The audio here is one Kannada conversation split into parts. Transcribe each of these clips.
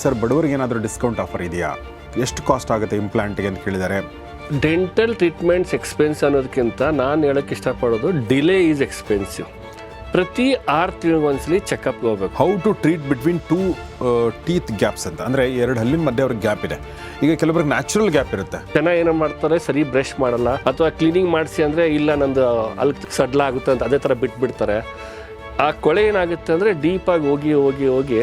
ಸರ್ ಬಡವರಿಗೆ ಏನಾದರೂ ಡಿಸ್ಕೌಂಟ್ ಆಫರ್ ಇದೆಯಾ? ಎಷ್ಟು ಕಾಸ್ಟ್ ಆಗುತ್ತೆ ಇಂಪ್ಲಾಂಟ್ಗೆ ಅಂತ ಕೇಳಿದ್ದಾರೆ. ಡೆಂಟಲ್ ಟ್ರೀಟ್ಮೆಂಟ್ಸ್ ಎಕ್ಸ್ಪೆನ್ಸ್ ಅನ್ನೋದಕ್ಕಿಂತ ನಾನು ಹೇಳೋಕ್ಕೆ ಇಷ್ಟಪಡೋದು ಡಿಲೇ ಈಸ್ ಎಕ್ಸ್ಪೆನ್ಸಿವ್. ಪ್ರತಿ 6 ತಿಂಗಳಿಗೊಂದ್ಸಲಿ ಚೆಕಪ್ಗೆ ಹೋಗ್ಬೇಕು. How to treat between 2 teeth gaps ಅಂತ, ಅಂದರೆ 2 ಹಲ್ಲಿನ ಮಧ್ಯೆ ಅವ್ರಿಗೆ ಗ್ಯಾಪ್ ಇದೆ. ಈಗ ಕೆಲವರಿಗೆ ನ್ಯಾಚುರಲ್ ಗ್ಯಾಪ್ ಇರುತ್ತೆ. ಜನ ಏನೋ ಮಾಡ್ತಾರೆ, ಸರಿ ಬ್ರಷ್ ಮಾಡಲ್ಲ ಅಥವಾ ಕ್ಲೀನಿಂಗ್ ಮಾಡಿಸಿ ಅಂದರೆ ಇಲ್ಲ ನಂದು ಅಲ್ಲಿ ಸಡ್ಲ ಆಗುತ್ತೆ ಅಂತ ಅದೇ ಥರ ಬಿಟ್ಬಿಡ್ತಾರೆ. ಆ ಕೊಳೆ ಏನಾಗುತ್ತೆ ಅಂದರೆ ಡೀಪಾಗಿ ಹೋಗಿ ಹೋಗಿ ಹೋಗಿ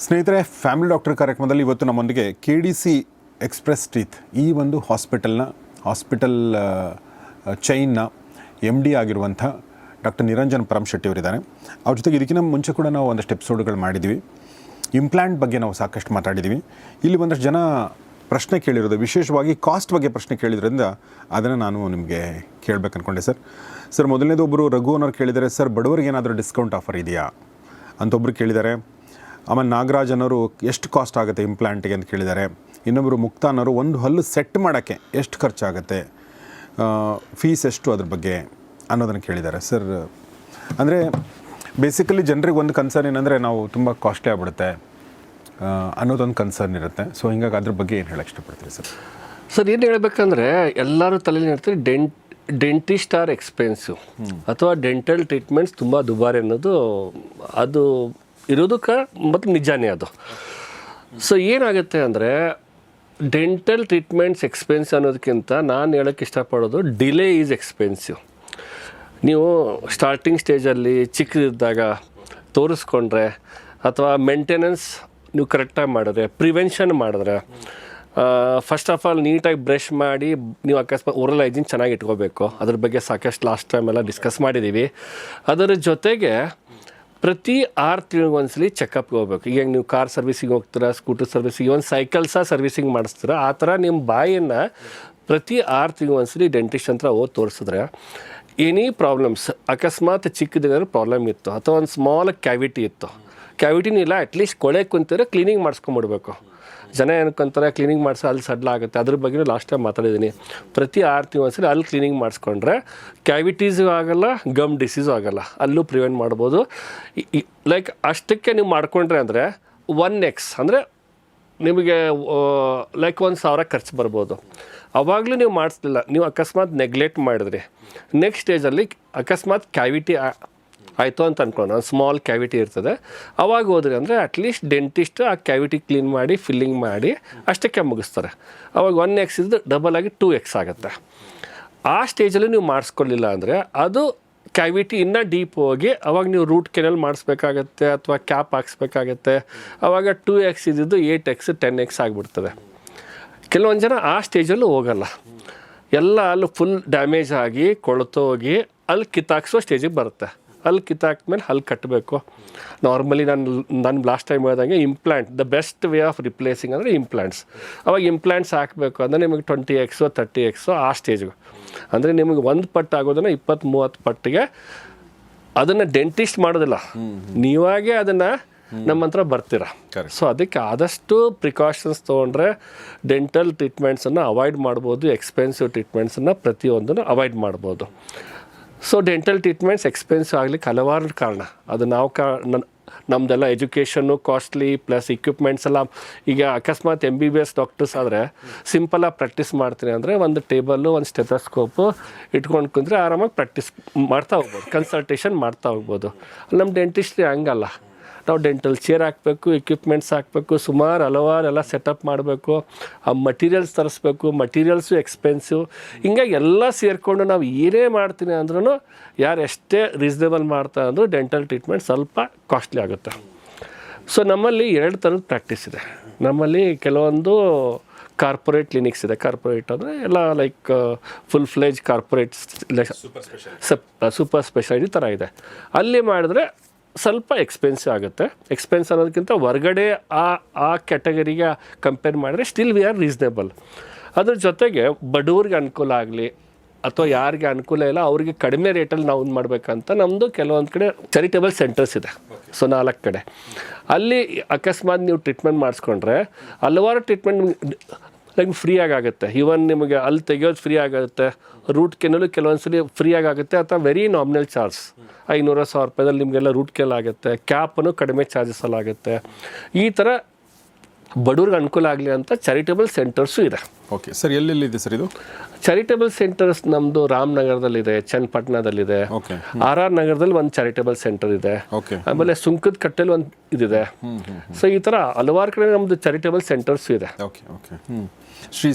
ಸ್ನೇಹಿತರೆ, ಫ್ಯಾಮಿಲಿ ಡಾಕ್ಟರ್ ಕಾರ್ಯಕ್ರಮದಲ್ಲಿ ಇವತ್ತು ನಮ್ಮೊಂದಿಗೆ KDC ಎಕ್ಸ್ಪ್ರೆಸ್ ಟೀತ್ ಈ ಒಂದು ಹಾಸ್ಪಿಟಲ್ ಚೈನ್ನ MD ಆಗಿರುವಂಥ ಡಾಕ್ಟರ್ ನಿರಂಜನ್ ಪರಮಶೆಟ್ಟಿ ಅವರಿದ್ದಾರೆ. ಅವ್ರ ಜೊತೆಗೆ ಇದಕ್ಕಿಂತ ಮುಂಚೆ ಕೂಡ ನಾವು ಒಂದಷ್ಟು ಎಪಿಸೋಡ್ಗಳು ಮಾಡಿದ್ದೀವಿ. ಇಂಪ್ಲಾಂಟ್ ಬಗ್ಗೆ ನಾವು ಸಾಕಷ್ಟು ಮಾತಾಡಿದ್ದೀವಿ. ಇಲ್ಲಿ ಒಂದಷ್ಟು ಜನ ಪ್ರಶ್ನೆ ಕೇಳಿರೋದು, ವಿಶೇಷವಾಗಿ ಕಾಸ್ಟ್ ಬಗ್ಗೆ ಪ್ರಶ್ನೆ ಕೇಳಿದ್ರಿಂದ ಅದನ್ನು ನಾನು ನಿಮಗೆ ಕೇಳಬೇಕು ಅಂದ್ಕೊಂಡೆ. ಸರ್ ಮೊದಲನೇದು ಒಬ್ಬರು ರಘು ಅನ್ನೋರು ಕೇಳಿದ್ದಾರೆ, ಸರ್ ಬಡವರಿಗೆ ಏನಾದರೂ ಡಿಸ್ಕೌಂಟ್ ಆಫರ್ ಇದೆಯಾ ಅಂತ ಒಬ್ಬರು ಕೇಳಿದ್ದಾರೆ. ಆಮೇಲೆ ನಾಗರಾಜ್ ಅನ್ನೋರು ಎಷ್ಟು ಕಾಸ್ಟ್ ಆಗುತ್ತೆ ಇಂಪ್ಲಾಂಟಿಗೆ ಅಂತ ಕೇಳಿದ್ದಾರೆ. ಇನ್ನೊಬ್ಬರು ಮುಕ್ತ ಅನ್ನೋರು ಒಂದು ಹಲ್ಲು ಸೆಟ್ ಮಾಡೋಕ್ಕೆ ಎಷ್ಟು ಖರ್ಚಾಗುತ್ತೆ, ಫೀಸ್ ಎಷ್ಟು ಅದ್ರ ಬಗ್ಗೆ ಅನ್ನೋದನ್ನು ಕೇಳಿದ್ದಾರೆ. ಸರ್ ಅಂದರೆ ಬೇಸಿಕಲಿ ಜನರಿಗೆ ಒಂದು ಕನ್ಸರ್ನ್ ಏನಂದರೆ ನಾವು ತುಂಬ ಕಾಸ್ಟ್ಲಿ ಆಗ್ಬಿಡುತ್ತೆ ಅನ್ನೋದೊಂದು ಕನ್ಸರ್ನ್ ಇರುತ್ತೆ. ಸೊ ಹಿಂಗಾಗಿ ಅದ್ರ ಬಗ್ಗೆ ಏನು ಹೇಳಕ್ಕೆ ಇಷ್ಟಪಡ್ತೀರಿ ಸರ್? ಏನು ಹೇಳಬೇಕಂದ್ರೆ ಎಲ್ಲರೂ ತಲೆಯಲ್ಲಿ ಇರ್ತೀವಿ ಡೆಂಟಿಸ್ಟ್ ಆರ್ ಎಕ್ಸ್ಪೆನ್ಸಿವ್ ಅಥವಾ ಡೆಂಟಲ್ ಟ್ರೀಟ್ಮೆಂಟ್ಸ್ ತುಂಬ ದುಬಾರಿ ಅನ್ನೋದು ಅದು ಇರೋದಕ್ಕೆ ಮತ್ತು ನಿಜಾನೇ ಅದು. ಸೊ ಏನಾಗುತ್ತೆ ಅಂದರೆ ಡೆಂಟಲ್ ಟ್ರೀಟ್ಮೆಂಟ್ಸ್ ಎಕ್ಸ್ಪೆನ್ಸ್ ಅನ್ನೋದಕ್ಕಿಂತ ನಾನು ಹೇಳೋಕ್ಕೆ ಇಷ್ಟಪಡೋದು ಡಿಲೇ ಈಸ್ ಎಕ್ಸ್ಪೆನ್ಸಿವ್. ನೀವು ಸ್ಟಾರ್ಟಿಂಗ್ ಸ್ಟೇಜಲ್ಲಿ ಚಿಕ್ಕದಿದ್ದಾಗ ತೋರಿಸ್ಕೊಂಡ್ರೆ ಅಥವಾ ಮೇಂಟೆನೆನ್ಸ್ ನೀವು ಕರೆಕ್ಟಾಗಿ ಮಾಡಿದ್ರೆ, ಪ್ರಿವೆನ್ಷನ್ ಮಾಡಿದ್ರೆ, ಫಸ್ಟ್ ಆಫ್ ಆಲ್ ನೀಟಾಗಿ ಬ್ರಷ್ ಮಾಡಿ ನೀವು ಅಕಸ್ಮಾತ್ ಓರಲ್ ಹೈಜೀನ್ ಚೆನ್ನಾಗಿ ಇಟ್ಕೋಬೇಕು. ಅದ್ರ ಬಗ್ಗೆ ಸಾಕಷ್ಟು ಲಾಸ್ಟ್ ಟೈಮ್ ಎಲ್ಲ ಡಿಸ್ಕಸ್ ಮಾಡಿದ್ದೀವಿ. ಅದರ ಜೊತೆಗೆ ಪ್ರತಿ 6 ತಿಂಗಳಿಗೊಂದ್ಸಲಿ ಚೆಕಪ್ಗೆ ಹೋಗ್ಬೇಕು. ಈಗ ನೀವು ಕಾರ್ ಸರ್ವಿಸಿಗೆ ಹೋಗ್ತೀರಾ, ಸ್ಕೂಟರ್ ಸರ್ವಿಸಿಗೆ, ಒಂದು ಸೈಕಲ್ ಸಹ ಸರ್ವಿಸಿಂಗ್ ಮಾಡಿಸ್ತೀರ. ಆ ಥರ ನಿಮ್ಮ ಬಾಯನ್ನು ಪ್ರತಿ 6 ತಿಂಗಳಿಗೊಂದ್ಸಲಿ ಡೆಂಟಿಸ್ಟ್ ಹತ್ರ ಹೋಗಿ ತೋರಿಸಿದ್ರೆ ಎನಿ ಪ್ರಾಬ್ಲಮ್ಸ್, ಅಕಸ್ಮಾತ್ ಚಿಕ್ಕದಾದ್ರೂ ಪ್ರಾಬ್ಲಮ್ ಇತ್ತು ಅಥವಾ ಒಂದು ಸ್ಮಾಲ್ ಕ್ಯಾವಿಟಿ ಇತ್ತು, ಕ್ಯಾವಿಟಿನೂ ಇಲ್ಲ, ಅಟ್ಲೀಸ್ಟ್ ಕೊಳೆ ಕುಂತಿದ್ರೆ ಕ್ಲೀನಿಂಗ್ ಮಾಡಿಸ್ಕೊಂಬಿಡ್ಬೇಕು. ಜನ ಏನಕ್ಕಂತಾರೆ ಕ್ಲೀನಿಂಗ್ ಮಾಡಿಸಿ ಅಲ್ಲಿ ಸಡ್ಲ ಆಗುತ್ತೆ. ಅದ್ರ ಬಗ್ಗೆ ಲಾಸ್ಟ್ ಟೈಮ್ ಮಾತಾಡಿದ್ದೀನಿ. ಪ್ರತಿ 6 ತಿಂಗಳು ಅಲ್ಲಿ ಕ್ಲೀನಿಂಗ್ ಮಾಡಿಸ್ಕೊಂಡ್ರೆ ಕ್ಯಾವಿಟೀಸು ಆಗೋಲ್ಲ, ಗಮ್ ಡಿಸೀಸು ಆಗೋಲ್ಲ, ಅಲ್ಲೂ ಪ್ರಿವೆಂಟ್ ಮಾಡ್ಬೋದು. ಲೈಕ್ ಅಷ್ಟಕ್ಕೆ ನೀವು ಮಾಡಿಕೊಂಡ್ರೆ ಅಂದರೆ 1x ಅಂದರೆ ನಿಮಗೆ ಲೈಕ್ 1,000 ಖರ್ಚು ಬರ್ಬೋದು. ಅವಾಗಲೂ ನೀವು ಮಾಡಿಸ್ಲಿಲ್ಲ, ನೀವು ಅಕಸ್ಮಾತ್ ನೆಗ್ಲೆಕ್ಟ್ ಮಾಡಿದ್ರಿ, ನೆಕ್ಸ್ಟ್ ಸ್ಟೇಜಲ್ಲಿ ಅಕಸ್ಮಾತ್ ಕ್ಯಾವಿಟಿ ಆಯಿತು ಅಂತ ಅಂದ್ಕೊಂಡು ಒಂದು ಸ್ಮಾಲ್ ಕ್ಯಾವಿಟಿ ಇರ್ತದೆ, ಅವಾಗ ಹೋದ್ರಿ ಅಂದರೆ ಅಟ್ಲೀಸ್ಟ್ ಡೆಂಟಿಸ್ಟ್ ಆ ಕ್ಯಾವಿಟಿ ಕ್ಲೀನ್ ಮಾಡಿ ಫಿಲ್ಲಿಂಗ್ ಮಾಡಿ ಅಷ್ಟಕ್ಕೆ ಮುಗಿಸ್ತಾರೆ. ಅವಾಗ 1x ಇದ್ದು ಡಬಲ್ ಆಗಿ 2x ಆಗುತ್ತೆ. ಆ ಸ್ಟೇಜಲ್ಲಿ ನೀವು ಮಾಡಿಸ್ಕೊಳ್ಳಿಲ್ಲ ಅಂದರೆ ಅದು ಕ್ಯಾವಿಟಿ ಇನ್ನೂ ಡೀಪ್ ಹೋಗಿ ಅವಾಗ ನೀವು ರೂಟ್ ಕೆನಲ್ ಮಾಡಿಸ್ಬೇಕಾಗತ್ತೆ ಅಥವಾ ಕ್ಯಾಪ್ ಹಾಕ್ಸ್ಬೇಕಾಗತ್ತೆ. ಅವಾಗ 2x ಇದ್ದಿದ್ದು 8x 10x ಆಗಿಬಿಡ್ತದೆ. ಕೆಲವೊಂದು ಜನ ಆ ಸ್ಟೇಜಲ್ಲೂ ಹೋಗಲ್ಲ, ಎಲ್ಲ ಅಲ್ಲಿ ಫುಲ್ ಡ್ಯಾಮೇಜ್ ಆಗಿ ಕೊಳ್ತೋಗಿ ಅಲ್ಲಿ ಕಿತ್ತಾಕ್ಸೋ ಸ್ಟೇಜಿಗೆ ಬರುತ್ತೆ. ಅಲ್ಲಿ ಕಿತ್ತಾಕ್ಮೇಲೆ ಹಲ್ಲು ಕಟ್ಟಬೇಕು. ನಾರ್ಮಲಿ ನಾನು ಲಾಸ್ಟ್ ಟೈಮ್ ಹೇಳಿದಂಗೆ implant the best way of replacing ಅಂದರೆ ಇಂಪ್ಲಾಂಟ್ಸ್. ಅವಾಗ ಇಂಪ್ಲಾಂಟ್ಸ್ ಹಾಕಬೇಕು ಅಂದರೆ ನಿಮಗೆ 20x 30x ಆ ಸ್ಟೇಜ್ಗೆ, ಅಂದರೆ ನಿಮಗೆ 1 ಪಟ್ಟು ಆಗೋದನ್ನು 20-30 ಪಟ್ಟಿಗೆ ಅದನ್ನು ಡೆಂಟಿಸ್ಟ್ ಮಾಡೋದಿಲ್ಲ, ನೀವಾಗೇ ಅದನ್ನು ನಮ್ಮ ಹತ್ರ ಬರ್ತೀರ. ಸೊ ಅದಕ್ಕೆ ಆದಷ್ಟು ಪ್ರಿಕಾಷನ್ಸ್ ತೊಗೊಂಡ್ರೆ ಡೆಂಟಲ್ ಟ್ರೀಟ್ಮೆಂಟ್ಸನ್ನು ಅವಾಯ್ಡ್ ಮಾಡ್ಬೋದು, ಎಕ್ಸ್ಪೆನ್ಸಿವ್ ಟ್ರೀಟ್ಮೆಂಟ್ಸನ್ನು ಪ್ರತಿಯೊಂದನ್ನು ಅವಾಯ್ಡ್ ಮಾಡ್ಬೋದು. ಸೊ ಡೆಂಟಲ್ ಟ್ರೀಟ್ಮೆಂಟ್ಸ್ ಎಕ್ಸ್ಪೆನ್ಸಿವ್ ಆಗಲಿಕ್ಕೆ ಹಲವಾರು ಕಾರಣ. ಅದು ನಾವು ನಮ್ಮದೆಲ್ಲ ಎಜುಕೇಷನ್ನು ಕಾಸ್ಟ್ಲಿ ಪ್ಲಸ್ ಇಕ್ವಿಪ್ಮೆಂಟ್ಸ್ ಎಲ್ಲ. ಈಗ ಅಕಸ್ಮಾತ್ MBBS ಡಾಕ್ಟರ್ಸ್ ಆದರೆ ಸಿಂಪಲಾಗಿ ಪ್ರಾಕ್ಟೀಸ್ ಮಾಡ್ತೀನಿ ಅಂದರೆ ಒಂದು ಟೇಬಲ್ಲು, ಒಂದು ಸ್ಟೆಥೋಸ್ಕೋಪು ಇಟ್ಕೊಂಡು ಕುಂದರೆ ಆರಾಮಾಗಿ ಪ್ರಾಕ್ಟೀಸ್ ಮಾಡ್ತಾ ಹೋಗ್ಬೋದು, ಕನ್ಸಲ್ಟೇಷನ್ ಮಾಡ್ತಾ ಹೋಗ್ಬೋದು. ನಮ್ಮ ಡೆಂಟಿಸ್ಟ್ರಿ ಹಂಗಲ್ಲ, ನಾವು ಡೆಂಟಲ್ ಚೇರ್ ಹಾಕಬೇಕು, ಇಕ್ವಿಪ್ಮೆಂಟ್ಸ್ ಹಾಕಬೇಕು, ಸುಮಾರು ಹಲವಾರೆಲ್ಲ ಸೆಟಪ್ ಮಾಡಬೇಕು, ಆ ಮಟೀರಿಯಲ್ಸ್ ತರಿಸ್ಬೇಕು, ಮಟೀರಿಯಲ್ಸು ಎಕ್ಸ್ಪೆನ್ಸಿವ್. ಹಿಂಗಾಗಿ ಎಲ್ಲ ಸೇರಿಕೊಂಡು ನಾವು ಏನೇ ಮಾಡ್ತೀನಿ ಅಂದ್ರೂ ಯಾರು ಎಷ್ಟೇ ರೀಸನೇಬಲ್ ಮಾಡ್ತಾ ಅಂದರೂ ಡೆಂಟಲ್ ಟ್ರೀಟ್ಮೆಂಟ್ ಸ್ವಲ್ಪ ಕಾಸ್ಟ್ಲಿ ಆಗುತ್ತೆ. ಸೊ ನಮ್ಮಲ್ಲಿ 2 ಥರದ ಪ್ರಾಕ್ಟೀಸ್ ಇದೆ. ನಮ್ಮಲ್ಲಿ ಕೆಲವೊಂದು ಕಾರ್ಪೊರೇಟ್ ಕ್ಲಿನಿಕ್ಸ್ ಇದೆ. ಕಾರ್ಪೊರೇಟ್ ಅಂದರೆ ಎಲ್ಲ like full fledge corporate super speciality ಥರ ಇದೆ. ಅಲ್ಲಿ ಮಾಡಿದ್ರೆ ಸ್ವಲ್ಪ ಎಕ್ಸ್ಪೆನ್ಸಿವ್ ಆಗುತ್ತೆ. ಎಕ್ಸ್ಪೆನ್ಸ್ ಅನ್ನೋದಕ್ಕಿಂತ ಹೊರಗಡೆ ಆ ಕ್ಯಾಟಗರಿಗೆ ಕಂಪೇರ್ ಮಾಡಿದ್ರೆ ಸ್ಟಿಲ್ ವಿ ಆರ್ ರೀಸನೇಬಲ್. ಅದ್ರ ಜೊತೆಗೆ ಬಡವ್ರಿಗೆ ಅನುಕೂಲ ಆಗಲಿ ಅಥವಾ ಯಾರಿಗೆ ಅನುಕೂಲ ಇಲ್ಲ ಅವರಿಗೆ ಕಡಿಮೆ ರೇಟಲ್ಲಿ ನಾವು ಮಾಡಬೇಕಂತ ನಮ್ಮದು ಕೆಲವೊಂದು ಕಡೆ ಚಾರಿಟೇಬಲ್ ಸೆಂಟರ್ಸ್ ಇದೆ. ಸೊ 4 ಕಡೆ ಅಲ್ಲಿ ಅಕಸ್ಮಾತ್ ನೀವು ಟ್ರೀಟ್ಮೆಂಟ್ ಮಾಡಿಸ್ಕೊಂಡ್ರೆ ಹಲವಾರು ಟ್ರೀಟ್ಮೆಂಟ್ ಲೈಕ್ ಫ್ರೀಯಾಗಿ ಆಗುತ್ತೆ. ಈವನ್ ನಿಮಗೆ ಅಲ್ಲಿ ತೆಗಿಯೋದು ಫ್ರೀ ಆಗುತ್ತೆ, ರೂಟ್ ಕೆನಲು ಕೆಲವೊಂದು ಸಲ ಫ್ರೀಯಾಗಿ ಆಗುತ್ತೆ ಅಥವಾ ವೆರಿ ನಾಮಿನಲ್ ಚಾರ್ಜ್ 500-1000 ರೂಪಾಯಿದಲ್ಲಿ ನಿಮಗೆಲ್ಲ ರೂಟ್ ಕೆಲ್ ಆಗುತ್ತೆ. ಕ್ಯಾಪನ್ನು ಕಡಿಮೆ ಚಾರ್ಜಸಲ್ಲಿ ಆಗುತ್ತೆ. ಈ ಥರ ಬಡವ್ರಿಗೆ ಅನುಕೂಲ ಆಗಲಿ ಅಂತ ಚಾರಿಟೇಬಲ್ ಸೆಂಟರ್ಸು ಇದೆ. ಓಕೆ ಸರ್, ಎಲ್ಲೆಲ್ಲಿದೆ ಸರ್ ಇದು ಚಾರಿಟೇಬಲ್ ಸೆಂಟರ್ಸ್ ನಮ್ಮದು ರಾಮನಗರದಲ್ಲಿದೆ, ಚನ್ನಪಟ್ಟಣದಲ್ಲಿದೆ, ಓಕೆ RR ನಗರದಲ್ಲಿ ಒಂದು ಚಾರಿಟೇಬಲ್ ಸೆಂಟರ್ ಇದೆ, ಓಕೆ ಆಮೇಲೆ ಸುಂಕದ ಕಟ್ಟೆಲಿ ಒಂದು ಇದಿದೆ. ಸೊ ಈ ಥರ ಹಲವಾರು ಕಡೆ ನಮ್ಮದು ಚಾರಿಟೇಬಲ್ ಸೆಂಟರ್ಸು ಇದೆ. Okay okay Shri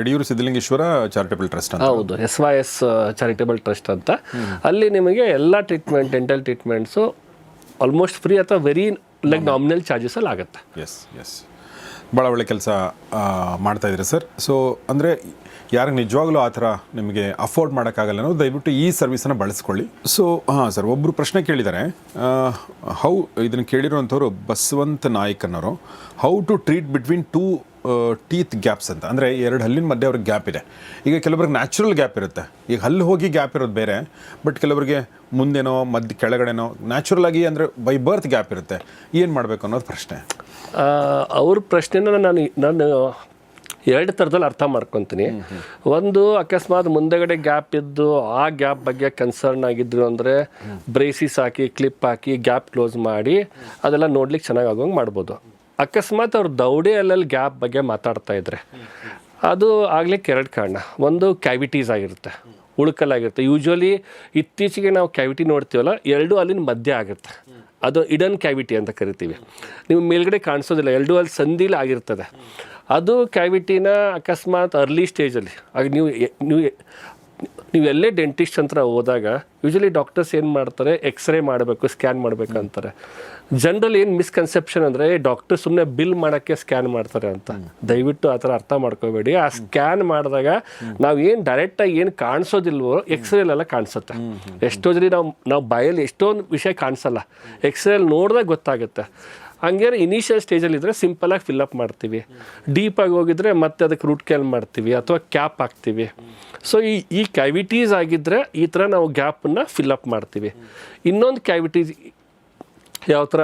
Yadiyur Siddhalingeshwara charitable trust ಅಂತ. ಹೌದು, SYS ಚಾರಿಟೇಬಲ್ ಟ್ರಸ್ಟ್ ಅಂತ. ಅಲ್ಲಿ ನಿಮಗೆ ಎಲ್ಲ treatment, dental treatments almost free ಅಥವಾ ವೆರಿ ಲೈಕ್ ನಾಮಿನಲ್ ಚಾರ್ಜಸಲ್ಲಿ ಆಗುತ್ತೆ. ಎಸ್ ಎಸ್, ಭಾಳ ಒಳ್ಳೆ ಕೆಲಸ ಮಾಡ್ತಾ ಇದ್ದೀರಿ ಸರ್. ಸೊ ಅಂದರೆ ಯಾರಿಗೆ ನಿಜವಾಗ್ಲೂ ಆ ಥರ ನಿಮಗೆ ಅಫೋರ್ಡ್ ಮಾಡೋಕ್ಕಾಗಲ್ಲ ಅನ್ನೋ ದಯವಿಟ್ಟು ಈ ಸರ್ವಿಸನ್ನು ಬಳಸ್ಕೊಳ್ಳಿ. ಸೊ ಹಾಂ ಸರ್, ಒಬ್ಬರು ಪ್ರಶ್ನೆ ಕೇಳಿದ್ದಾರೆ, ಇದನ್ನು ಕೇಳಿರೋವಂಥವ್ರು ಬಸವಂತ ನಾಯ್ಕ್ ಅನ್ನೋರು, how to treat between 2 teeth gaps ಅಂತ. ಅಂದರೆ 2 ಹಲ್ಲಿನ ಮಧ್ಯೆ ಅವ್ರಿಗೆ ಗ್ಯಾಪ್ ಇದೆ. ಈಗ ಕೆಲವ್ರಿಗೆ ನ್ಯಾಚುರಲ್ ಗ್ಯಾಪ್ ಇರುತ್ತೆ, ಈಗ ಹಲ್ಲು ಹೋಗಿ ಗ್ಯಾಪ್ ಇರೋದು ಬೇರೆ, ಬಟ್ ಕೆಲವರಿಗೆ ಮುಂದೆನೋ ಮಧ್ಯ ಕೆಳಗಡೆನೋ ನ್ಯಾಚುರಲ್ ಆಗಿ ಅಂದರೆ ಬೈ ಬರ್ತ್ ಗ್ಯಾಪ್ ಇರುತ್ತೆ. ಏನು ಮಾಡಬೇಕು ಅನ್ನೋದು ಪ್ರಶ್ನೆ. ಅವ್ರ ಪ್ರಶ್ನೆನ ನಾನು 2 ಥರದಲ್ಲಿ ಅರ್ಥ ಮಾಡ್ಕೊತೀನಿ. ಒಂದು, ಅಕಸ್ಮಾತ್ ಮುಂದೆಗಡೆ ಗ್ಯಾಪ್ ಇದ್ದು ಆ ಗ್ಯಾಪ್ ಬಗ್ಗೆ ಕನ್ಸರ್ನ್ ಆಗಿದ್ರು ಅಂದರೆ ಬ್ರೇಸಿಸ್ ಹಾಕಿ, ಕ್ಲಿಪ್ ಹಾಕಿ, ಗ್ಯಾಪ್ ಕ್ಲೋಸ್ ಮಾಡಿ ಅದೆಲ್ಲ ನೋಡ್ಲಿಕ್ಕೆ ಚೆನ್ನಾಗಿ ಆಗೋಂಗೆ ಮಾಡ್ಬೋದು. ಅಕಸ್ಮಾತ್ ಅವ್ರು ದೌಡೆ ಅಲ್ಲಲ್ಲಿ ಗ್ಯಾಪ್ ಬಗ್ಗೆ ಮಾತಾಡ್ತಾ ಇದ್ರೆ ಅದು ಆಗ್ಲಿಕ್ಕೆ 2 ಕಾರಣ. ಒಂದು, ಕ್ಯಾವಿಟೀಸ್ ಆಗಿರುತ್ತೆ, ಉಳ್ಕಲಾಗಿರುತ್ತೆ. ಯೂಶ್ವಲಿ ಇತ್ತೀಚೆಗೆ ನಾವು ಕ್ಯಾವಿಟಿ ನೋಡ್ತೀವಲ್ಲ, 2 ಅಲ್ಲಿನ ಮಧ್ಯೆ ಆಗುತ್ತೆ, ಅದು ಇಡನ್ ಕ್ಯಾವಿಟಿ ಅಂತ ಕರಿತೀವಿ. ನೀವು ಮೇಲ್ಗಡೆ ಕಾಣಿಸೋದಿಲ್ಲ, 2 ಅಲ್ಲಿ ಸಂದಿಲಿ ಆಗಿರ್ತದೆ. ಅದು ಕ್ಯಾವಿಟಿನ ಅಕಸ್ಮಾತ್ ಅರ್ಲಿ ಸ್ಟೇಜಲ್ಲಿ ಆಗ ನೀವು ಎಲ್ಲೇ ಡೆಂಟಿಸ್ಟ್ ಹತ್ರ ಹೋದಾಗ ಯೂಶ್ವಲಿ ಡಾಕ್ಟರ್ಸ್ ಏನು ಮಾಡ್ತಾರೆ, ಎಕ್ಸ್ರೇ ಮಾಡಬೇಕು, ಸ್ಕ್ಯಾನ್ ಮಾಡಬೇಕು ಅಂತಾರೆ. ಜನರಲ್ ಏನು ಮಿಸ್ಕನ್ಸೆಪ್ಷನ್ ಅಂದರೆ ಡಾಕ್ಟರ್ ಸುಮ್ಮನೆ ಬಿಲ್ ಮಾಡೋಕ್ಕೆ ಸ್ಕ್ಯಾನ್ ಮಾಡ್ತಾರೆ ಅಂತ. ದಯವಿಟ್ಟು ಆ ಥರ ಅರ್ಥ ಮಾಡ್ಕೋಬೇಡಿ. ಆ ಸ್ಕ್ಯಾನ್ ಮಾಡಿದಾಗ ನಾವು ಏನು ಡೈರೆಕ್ಟಾಗಿ ಏನು ಕಾಣಿಸೋದಿಲ್ವೋ ಎಕ್ಸ್ರೇಲೆಲ್ಲ ಕಾಣಿಸುತ್ತೆ. ಎಷ್ಟೋ ಜನ ನಾವು ಬಾಯಲ್ಲಿ ಎಷ್ಟೊಂದು ವಿಷಯ ಕಾಣಿಸಲ್ಲ, ಎಕ್ಸ್ರೇಲಿ ನೋಡಿದಾಗ ಗೊತ್ತಾಗುತ್ತೆ. ಹಂಗೆ ಇನಿಷಿಯಲ್ ಸ್ಟೇಜಲ್ಲಿದ್ದರೆ ಸಿಂಪಲಾಗಿ ಫಿಲ್ಲಪ್ ಮಾಡ್ತೀವಿ, ಡೀಪಾಗಿ ಹೋಗಿದ್ರೆ ಮತ್ತೆ ಅದಕ್ಕೆ ರೂಟ್ ಕ್ಯಾಲ್ ಮಾಡ್ತೀವಿ ಅಥವಾ ಕ್ಯಾಪ್ ಹಾಕ್ತೀವಿ. ಸೊ ಈ ಕ್ಯಾವಿಟೀಸ್ ಆಗಿದ್ದರೆ ಈ ಥರ ನಾವು ಗ್ಯಾಪನ್ನು ಫಿಲ್ಲಪ್ ಮಾಡ್ತೀವಿ. ಇನ್ನೊಂದು ಕ್ಯಾವಿಟೀಸ್ ಯಾವ ಥರ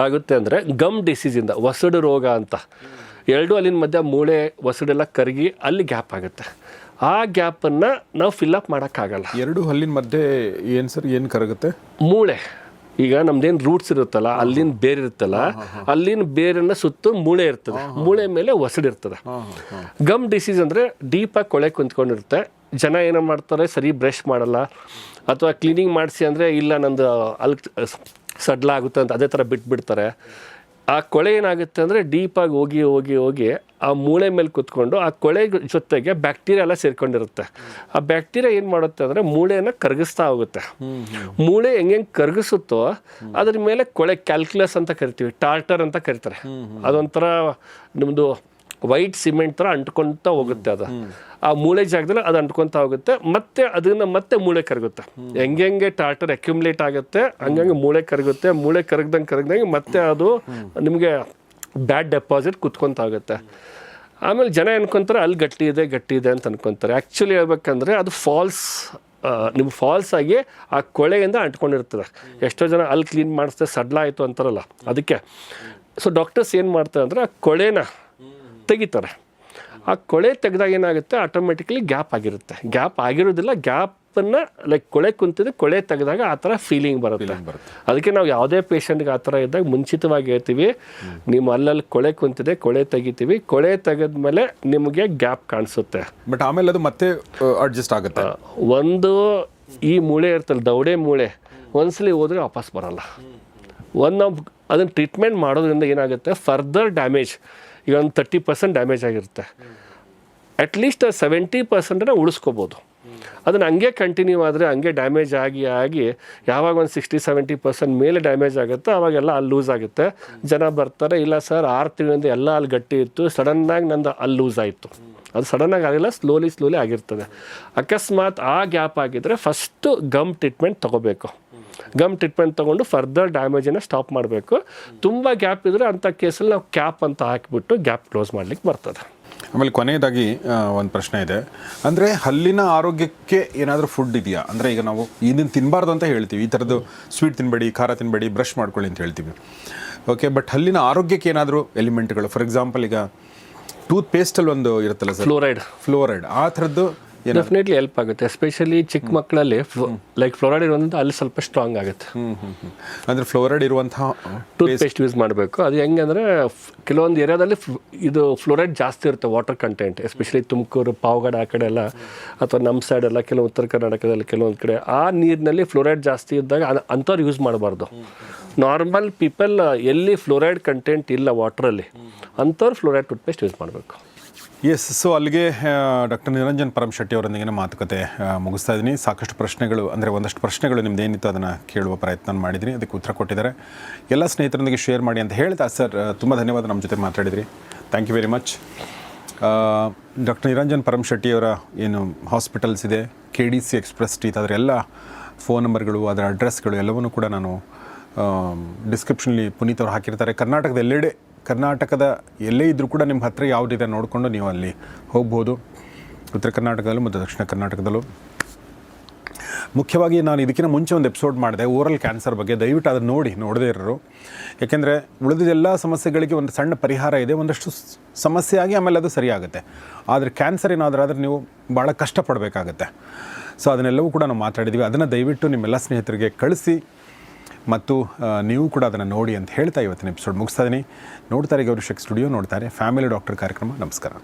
ಆಗುತ್ತೆ ಅಂದರೆ ಗಮ್ ಡಿಸೀಸಿಂದ, ವಸಡು ರೋಗ ಅಂತ. 2 ಅಲ್ಲಿನ ಮಧ್ಯೆ ಮೂಳೆ ವಸಡೆಲ್ಲ ಕರಗಿ ಅಲ್ಲಿ ಗ್ಯಾಪ್ ಆಗುತ್ತೆ. ಆ ಗ್ಯಾಪನ್ನು ನಾವು ಫಿಲ್ಲಪ್ ಮಾಡೋಕ್ಕಾಗಲ್ಲ. 2 ಹಲ್ಲಿನ ಮಧ್ಯೆ ಏನು ಸರ್, ಏನು ಕರಗುತ್ತೆ? ಮೂಳೆ. ಈಗ ನಮ್ದೇನು ರೂಟ್ಸ್ ಇರುತ್ತಲ್ಲ, ಅಲ್ಲಿನ ಬೇರೆ ಇರುತ್ತಲ್ಲ, ಅಲ್ಲಿನ ಬೇರನ್ನ ಸುತ್ತು ಮೂಳೆ ಇರ್ತದೆ, ಮೂಳೆ ಮೇಲೆ ಒಸಡಿರ್ತದೆ. ಗಮ್ ಡಿಸೀಸ್ ಅಂದರೆ ಡೀಪಾಗಿ ಕೊಳೆ ಕುಂತ್ಕೊಂಡಿರುತ್ತೆ. ಜನ ಏನೋ ಮಾಡ್ತಾರೆ, ಸರಿ ಬ್ರಷ್ ಮಾಡಲ್ಲ ಅಥವಾ ಕ್ಲೀನಿಂಗ್ ಮಾಡಿಸಿ ಅಂದರೆ ಇಲ್ಲ ನಂದು ಅಲ್ಲಿ ಸಡ್ಲ ಆಗುತ್ತೆ ಅಂತ ಅದೇ ಥರ ಬಿಟ್ಬಿಡ್ತಾರೆ. ಆ ಕೊಳೆ ಏನಾಗುತ್ತೆ ಅಂದರೆ ಡೀಪಾಗಿ ಹೋಗಿ ಹೋಗಿ ಹೋಗಿ ಆ ಮೂಳೆ ಮೇಲೆ ಕುತ್ಕೊಂಡು ಆ ಕೊಳೆ ಜೊತೆಗೆ ಬ್ಯಾಕ್ಟೀರಿಯಾ ಎಲ್ಲ ಸೇರ್ಕೊಂಡಿರುತ್ತೆ. ಆ ಬ್ಯಾಕ್ಟೀರಿಯಾ ಏನು ಮಾಡುತ್ತೆ ಅಂದರೆ ಮೂಳೆಯನ್ನು ಕರಗಿಸ್ತಾ ಹೋಗುತ್ತೆ. ಮೂಳೆ ಹೆಂಗೆ ಕರಗಿಸುತ್ತೋ ಅದ್ರ ಮೇಲೆ ಕೊಳೆ, ಕ್ಯಾಲ್ಕುಲಸ್ ಅಂತ ಕರಿತೀವಿ, ಟಾರ್ಟರ್ ಅಂತ ಕರಿತಾರೆ. ಅದೊಂಥರ ನಿಮ್ಮದು ವೈಟ್ ಸಿಮೆಂಟ್ ಥರ ಅಂಟ್ಕೊತಾ ಹೋಗುತ್ತೆ. ಅದು ಆ ಮೂಳೆ ಜಾಗದಲ್ಲಿ ಅದು ಅಂಟ್ಕೊತಾ ಹೋಗುತ್ತೆ, ಮತ್ತೆ ಅದನ್ನು ಮತ್ತೆ ಮೂಳೆ ಕರಗುತ್ತೆ. ಹೆಂಗೆ ಟಾರ್ಟರ್ ಅಕ್ಯುಮುಲೇಟ್ ಆಗುತ್ತೆ ಹಂಗಂಗೆ ಮೂಳೆ ಕರಗುತ್ತೆ. ಮೂಳೆ ಕರಗ್ದಂಗೆ ಮತ್ತೆ ಅದು ನಿಮಗೆ ಬ್ಯಾಡ್ ಡೆಪಾಸಿಟ್ ಕುತ್ಕೊತಾ ಹೋಗುತ್ತೆ. ಆಮೇಲೆ ಜನ ಅನ್ಕೊತಾರೆ ಅಲ್ಲಿ ಗಟ್ಟಿ ಇದೆ ಅಂತ ಅನ್ಕೊತಾರೆ. ಆ್ಯಕ್ಚುಲಿ ಹೇಳ್ಬೇಕಂದ್ರೆ ಅದು ನಿಮ್ಗೆ ಫಾಲ್ಸ್ ಆಗಿ ಆ ಕೊಳೆಯಿಂದ ಅಂಟ್ಕೊಂಡಿರ್ತದೆ. ಎಷ್ಟೋ ಜನ ಅಲ್ಲಿ ಕ್ಲೀನ್ ಮಾಡಿಸ್ದೆ ಸಡ್ಲ ಆಯಿತು ಅಂತಾರಲ್ಲ, ಅದಕ್ಕೆ. ಸೊ ಡಾಕ್ಟರ್ಸ್ ಏನು ಮಾಡ್ತಾರೆ ಅಂದರೆ ಆ ಕೊಳೆನ ತೆಗಿತಾರೆ. ಆ ಕೊಳೆ ತೆಗೆದಾಗ ಏನಾಗುತ್ತೆ, ಆಟೋಮೆಟಿಕಲಿ ಗ್ಯಾಪ್ ಆಗಿರುತ್ತೆ. ಗ್ಯಾಪ್ ಆಗಿರೋದಿಲ್ಲ, ಗ್ಯಾಪನ್ನು ಲೈಕ್ ಕೊಳೆ ಕುಂತಿದೆ, ಕೊಳೆ ತೆಗೆದಾಗ ಆ ಥರ ಫೀಲಿಂಗ್ ಬರುತ್ತೆ. ಅದಕ್ಕೆ ನಾವು ಯಾವುದೇ ಪೇಷಂಟ್ಗೆ ಆ ಥರ ಇದ್ದಾಗ ಮುಂಚಿತವಾಗಿ ಹೇಳ್ತೀವಿ, ನಿಮ್ಮ ಅಲ್ಲಲ್ಲಿ ಕೊಳೆ ಕುಂತಿದೆ, ಕೊಳೆ ತೆಗಿತೀವಿ. ಕೊಳೆ ತೆಗೆದ್ಮೇಲೆ ನಿಮಗೆ ಗ್ಯಾಪ್ ಕಾಣಿಸುತ್ತೆ, ಬಟ್ ಆಮೇಲೆ ಅದು ಮತ್ತೆ ಅಡ್ಜಸ್ಟ್ ಆಗುತ್ತೆ. ಒಂದು ಈ ಮೂಳೆ ಇರ್ತಲ್ಲ, ದೌಡೆ ಮೂಳೆ, ಒಂದ್ಸಲಿ ಹೋದರೆ ವಾಪಸ್ ಬರಲ್ಲ. ನಾವು ಅದನ್ನು ಟ್ರೀಟ್ಮೆಂಟ್ ಮಾಡೋದ್ರಿಂದ ಏನಾಗುತ್ತೆ, ಫರ್ದರ್ ಡ್ಯಾಮೇಜ್, ಈಗ ಒಂದು 30% ಡ್ಯಾಮೇಜ್ ಆಗಿರುತ್ತೆ, ಅಟ್ಲೀಸ್ಟ್ 70% ಉಳಿಸ್ಕೋಬೋದು. ಅದನ್ನು ಹಂಗೆ ಕಂಟಿನ್ಯೂ ಆದರೆ ಹಂಗೆ ಡ್ಯಾಮೇಜ್ ಆಗಿ ಯಾವಾಗ ಒಂದು 60-70% ಮೇಲೆ ಡ್ಯಾಮೇಜ್ ಆಗುತ್ತೋ ಆವಾಗೆಲ್ಲ ಅಲ್ಲಿ ಲೂಸ್ ಆಗುತ್ತೆ. ಜನ ಬರ್ತಾರೆ, ಇಲ್ಲ ಸರ್ 6 ತಿಂಗಳಿಂದ ಎಲ್ಲ ಅಲ್ಲಿ ಗಟ್ಟಿ ಇತ್ತು, ಸಡನ್ನಾಗಿ ನಂದು ಅಲ್ಲಿ ಲೂಸ್ ಆಯಿತು. ಅದು ಸಡನ್ನಾಗಿ ಆಗಿಲ್ಲ, ಸ್ಲೋಲಿ ಆಗಿರ್ತದೆ. ಅಕಸ್ಮಾತ್ ಆ ಗ್ಯಾಪ್ ಆಗಿದ್ದರೆ ಫಸ್ಟು ಗಮ್ ಟ್ರೀಟ್ಮೆಂಟ್ ತೊಗೋಬೇಕು. ಗಮ್ ಟ್ರೀಟ್ಮೆಂಟ್ ತೊಗೊಂಡು ಫರ್ದರ್ ಡ್ಯಾಮೇಜನ್ನು ಸ್ಟಾಪ್ ಮಾಡಬೇಕು. ತುಂಬ ಗ್ಯಾಪ್ ಇದ್ದರೆ ಅಂಥ ಕೇಸಲ್ಲಿ ನಾವು ಕ್ಯಾಪ್ ಅಂತ ಹಾಕಿಬಿಟ್ಟು ಗ್ಯಾಪ್ ಕ್ಲೋಸ್ ಮಾಡಲಿಕ್ಕೆ ಬರ್ತದೆ. ಆಮೇಲೆ ಕೊನೆಯದಾಗಿ ಒಂದು ಪ್ರಶ್ನೆ ಇದೆ, ಅಂದರೆ ಹಲ್ಲಿನ ಆರೋಗ್ಯಕ್ಕೆ ಏನಾದರೂ ಫುಡ್ ಇದೆಯಾ? ಅಂದರೆ ಈಗ ನಾವು ಇದನ್ನು ತಿನ್ನಬಾರ್ದು ಅಂತ ಹೇಳ್ತೀವಿ, ಈ ಥರದ್ದು ಸ್ವೀಟ್ ತಿನ್ನಬೇಡಿ, ಖಾರ ತಿನ್ನಬೇಡಿ, ಬ್ರಷ್ ಮಾಡ್ಕೊಳ್ಳಿ ಅಂತ ಹೇಳ್ತೀವಿ. ಓಕೆ, ಬಟ್ ಹಲ್ಲಿನ ಆರೋಗ್ಯಕ್ಕೆ ಏನಾದರೂ ಎಲಿಮೆಂಟ್ಗಳು, ಫಾರ್ ಎಕ್ಸಾಂಪಲ್ ಈಗ ಟೂತ್ ಪೇಸ್ಟಲ್ಲಿ ಒಂದು ಇರುತ್ತಲ್ಲ ಸರ್, ಫ್ಲೋರೈಡ್, ಆ ಥರದ್ದು ಡೆಫಿನೆಟ್ಲಿ ಹೆಲ್ಪ್ ಆಗುತ್ತೆ. ಎಸ್ಪೆಷಲಿ ಚಿಕ್ಕ ಮಕ್ಕಳಲ್ಲಿ ಲೈಕ್ ಫ್ಲೋರೈಡ್ ಇರೋದ್ರಿಂದ ಅಲ್ಲಿ ಸ್ವಲ್ಪ ಸ್ಟ್ರಾಂಗ್ ಆಗುತ್ತೆ. ಅಂದರೆ ಫ್ಲೋರೈಡ್ ಇರುವಂತಹ ಟೂತ್ ಪೇಸ್ಟ್ ಯೂಸ್ ಮಾಡಬೇಕು. ಅದು ಹೆಂಗಂದರೆ ಕೆಲವೊಂದು ಏರಿಯಾದಲ್ಲಿ ಇದು ಫ್ಲೋರೈಡ್ ಜಾಸ್ತಿ ಇರುತ್ತೆ, water content. Especially Tumakuru, Pavagada ಆ ಕಡೆ ಎಲ್ಲ, ಅಥವಾ ನಮ್ಮ ಸೈಡ್ ಎಲ್ಲ, ಕೆಲವು ಉತ್ತರ ಕರ್ನಾಟಕದಲ್ಲಿ ಕೆಲವೊಂದು ಕಡೆ ಆ ನೀರಿನಲ್ಲಿ ಫ್ಲೋರೈಡ್ ಜಾಸ್ತಿ ಇದ್ದಾಗ ಅಂಥವ್ರು ಯೂಸ್ ಮಾಡಬಾರ್ದು. ನಾರ್ಮಲ್ ಪೀಪಲ್ ಎಲ್ಲಿ ಫ್ಲೋರೈಡ್ ಕಂಟೆಂಟ್ ಇಲ್ಲ ವಾಟ್ರಲ್ಲಿ, ಅಂಥವ್ರು ಫ್ಲೋರೈಡ್ ಟೂತ್ ಪೇಸ್ಟ್ ಯೂಸ್ ಮಾಡಬೇಕು. ಎಸ್, ಸೊ ಅಲ್ಲಿಗೆ ಡಾಕ್ಟರ್ ನಿರಂಜನ್ ಪರಮಶೆಟ್ಟಿ ಅವರೊಂದಿಗೆ ಮಾತುಕತೆ ಮುಗಿಸ್ತಾ ಇದ್ದೀನಿ. ಸಾಕಷ್ಟು ಪ್ರಶ್ನೆಗಳು, ಅಂದರೆ ಒಂದಷ್ಟು ಪ್ರಶ್ನೆಗಳು ನಿಮ್ದು ಏನಿತ್ತು ಅದನ್ನು ಕೇಳುವ ಪ್ರಯತ್ನ ಮಾಡಿದ್ದೀನಿ, ಅದಕ್ಕೆ ಉತ್ತರ ಕೊಟ್ಟಿದ್ದಾರೆ. ಎಲ್ಲ ಸ್ನೇಹಿತರೊಂದಿಗೆ ಶೇರ್ ಮಾಡಿ ಅಂತ ಹೇಳ್ತಾ ಸರ್, ತುಂಬ ಧನ್ಯವಾದ, ನಮ್ಮ ಜೊತೆ ಮಾತಾಡಿದ್ರಿ. Thank you very much. Doctor Niranjan ಪರಮಶೆಟ್ಟಿಯವರ ಏನು ಹಾಸ್ಪಿಟಲ್ಸ್ ಇದೆ, KDC ಎಕ್ಸ್ಪ್ರೆಸ್ ಟೀತ್, ಅದರ ಎಲ್ಲ ಫೋನ್ ನಂಬರ್ಗಳು, ಅದರ ಅಡ್ರೆಸ್ಗಳು ಎಲ್ಲವನ್ನೂ ಕೂಡ ನಾನು ಡಿಸ್ಕ್ರಿಪ್ಷನಲ್ಲಿ ಪುನೀತ್ ಅವರು ಹಾಕಿರ್ತಾರೆ. ಕರ್ನಾಟಕದ ಎಲ್ಲೇ ಇದ್ದರೂ ಕೂಡ ನಿಮ್ಮ ಹತ್ತಿರ ಯಾವುದಿದೆ ನೋಡಿಕೊಂಡು ನೀವು ಅಲ್ಲಿ ಹೋಗ್ಬೋದು, ಉತ್ತರ ಕರ್ನಾಟಕದಲ್ಲೂ ಮತ್ತು ದಕ್ಷಿಣ ಕರ್ನಾಟಕದಲ್ಲೂ. ಮುಖ್ಯವಾಗಿ ನಾನು ಇದಕ್ಕಿಂತ ಮುಂಚೆ ಒಂದು ಎಪಿಸೋಡ್ ಮಾಡಿದೆ ಓರಲ್ ಕ್ಯಾನ್ಸರ್ ಬಗ್ಗೆ, ದಯವಿಟ್ಟು ಅದನ್ನು ನೋಡದೇ ಇರೋರು. ಯಾಕೆಂದರೆ ಉಳಿದಿದ್ದೆಲ್ಲ ಸಮಸ್ಯೆಗಳಿಗೆ ಒಂದು ಸಣ್ಣ ಪರಿಹಾರ ಇದೆ, ಒಂದಷ್ಟು ಸಮಸ್ಯೆ ಆಗಿ ಆಮೇಲೆ ಅದು ಸರಿಯಾಗುತ್ತೆ. ಆದರೆ ಕ್ಯಾನ್ಸರ್ ಏನಾದರೂ ನೀವು ಭಾಳ ಕಷ್ಟಪಡಬೇಕಾಗತ್ತೆ. ಸೊ ಅದನ್ನೆಲ್ಲವೂ ಕೂಡ ನಾವು ಮಾತಾಡಿದ್ವಿ. ಅದನ್ನು ದಯವಿಟ್ಟು ನಿಮ್ಮೆಲ್ಲ ಸ್ನೇಹಿತರಿಗೆ ಕಳಿಸಿ ಮತ್ತು ನೀವು ಕೂಡ ಅದನ್ನು ನೋಡಿ ಅಂತ ಹೇಳ್ತಾ ಇವತ್ತಿನ ಎಪಿಸೋಡ್ ಮುಗಿಸ್ತಾ ಇದ್ದೀನಿ. ನೋಡ್ತಾರೆ ಗೌರಿಶಕ್ ಸ್ಟುಡಿಯೋ, ನೋಡ್ತಾರೆ ಫ್ಯಾಮಿಲಿ ಡಾಕ್ಟರ್ ಕಾರ್ಯಕ್ರಮ. ನಮಸ್ಕಾರ.